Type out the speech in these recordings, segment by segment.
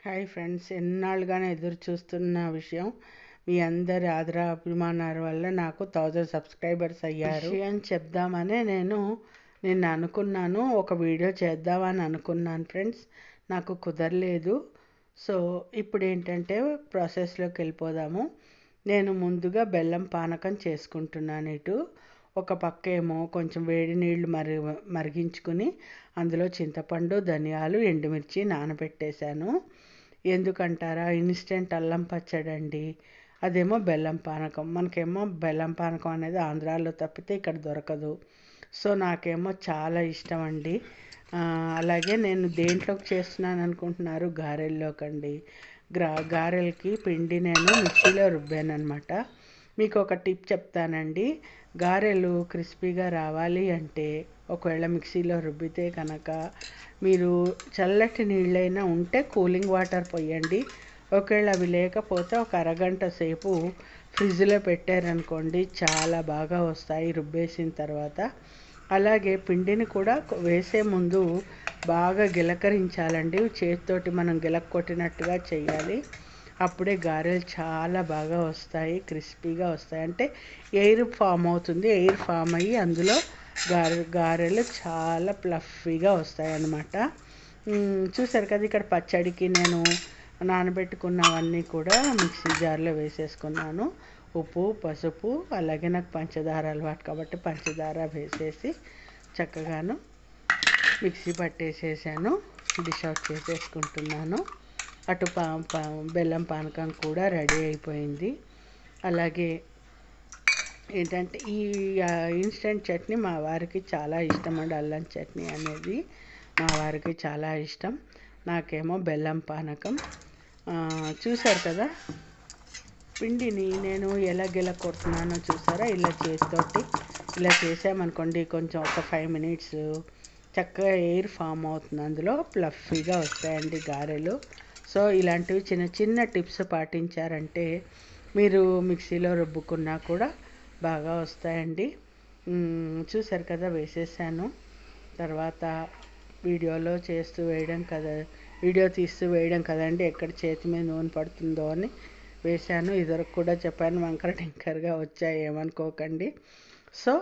Hi friends, ఎన్నాళ్ళుగానే ఎదురు చూస్తున్న విషయం. మీ అందరి అభిమానాల వల్ల నాకు 1000 సబ్స్క్రైబర్స్ అయ్యారు. విషయం చెప్దామనే నిన్న అనుకున్నాను, ఒక వీడియో చేద్దామని అనుకున్నాను ఫ్రెండ్స్. నాకు కుదరలేదు. సో ఇప్పుడు ఏంటంటే ప్రాసెస్లోకి వెళ్ళిపోదాము. నేను ముందుగా బెల్లం పానకం చేసుకుంటున్నాను. ఒక పక్క ఏమో కొంచెం వేడి నీళ్ళు మరిగించుకుని అందులో చింతపండు, ధనియాలు, ఎండుమిర్చి నానబెట్టేశాను. ఎందుకంటారా, ఇన్స్టెంట్ అల్లం పచ్చడి అండి. అదేమో బెల్లం పానకం. మనకేమో బెల్లం పానకం అనేది ఆంధ్రాలో తప్పితే ఇక్కడ దొరకదు. సో నాకేమో చాలా ఇష్టం అండి. అలాగే నేను దేంట్లోకి చేస్తున్నాను అనుకుంటున్నారు? గారెల్లోకండి. గారెలకి పిండి నేను మిక్సీలో రుబ్బాను అనమాట. మీకు ఒక టిప్ చెప్తానండి. గారెలు క్రిస్పీగా రావాలి అంటే ఒకవేళ మిక్సీలో రుబ్బితే కనుక మీరు చల్లటి నీళ్ళైనా ఉంటే కూలింగ్ వాటర్ పోయండి. ఒకవేళ అవి లేకపోతే ఒక అరగంట సేపు ఫ్రిడ్జ్లో పెట్టారనుకోండి, చాలా బాగా వస్తాయి రుబ్బేసిన తర్వాత. అలాగే పిండిని కూడా వేసే ముందు బాగా గిలకరించాలండి. చేతితోటి మనం గిలక కొట్టినట్టుగా చేయాలి. అప్పుడే గారెలు చాలా బాగా వస్తాయి, క్రిస్పీగా వస్తాయి. అంటే ఎయిర్ ఫామ్ అవుతుంది. ఎయిర్ ఫామ్ అయ్యి అందులో గారెలు చాలా ప్లఫీగా వస్తాయి అన్నమాట. చూసారు కదా, ఇక్కడ పచ్చడికి నేను నానబెట్టుకున్నవన్నీ కూడా మిక్సీ జార్లో వేసేసుకున్నాను. ఉప్పు, పసుపు, అలాగే నాకు పంచదార అలవాటు కాబట్టి పంచదార వేసేసి చక్కగాను మిక్సీ పట్టేసేసాను. డిష్ అవుట్ చేసేసుకుంటున్నాను. అటు బెల్లం పానకం కూడా రెడీ అయిపోయింది. అలాగే ఏంటంటే ఈ ఇన్స్టెంట్ చట్నీ మా వారికి చాలా ఇష్టం అండి. అల్లం చట్నీ అనేది మా వారికి చాలా ఇష్టం. నాకేమో బెల్లం పానకం. చూసారు కదా, పిండిని నేను ఎలా కొడుతున్నానో చూసారా? ఇలా చేతితోటి ఇలా చేసామనుకోండి, కొంచెం ఒక 5 మినిట్స్ చక్కగా ఎయిర్ ఫామ్ అవుతుంది. అందులో ప్లఫీగా వస్తాయండి గారెలు. సో ఇలాంటివి చిన్న చిన్న టిప్స్ పాటించారంటే మీరు మిక్సీలో రుబ్బుకున్నా కూడా బాగా వస్తాయండి. చూసారు కదా, వేసేసాను. తర్వాత వీడియోలో చేస్తూ వేయడం కదా, వీడియో తీస్తూ వేయడం కదండి, ఎక్కడ చేతి మీద నూనె పడుతుందో అని వేశాను. ఇదివరకు కూడా చెప్పాను, వంకర టింకర్గా వచ్చాయి, ఏమనుకోకండి. సో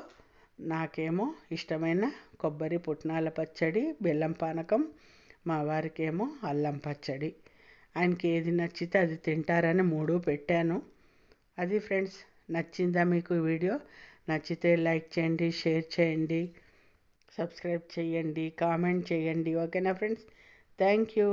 నాకేమో ఇష్టమైన కొబ్బరి పుట్నాల పచ్చడి, బెల్లం పానకం, మా వారికేమో అల్లం పచ్చడి. ఆయనకి ఏది నచ్చితే అది తింటారని 3 పెట్టాను. అది ఫ్రెండ్స్. నచ్చిందా మీకు వీడియో? నచ్చితే లైక్ చేయండి, షేర్ చేయండి, సబ్స్క్రైబ్ చేయండి, కామెంట్ చేయండి. ఓకేనా ఫ్రెండ్స్? Thank you.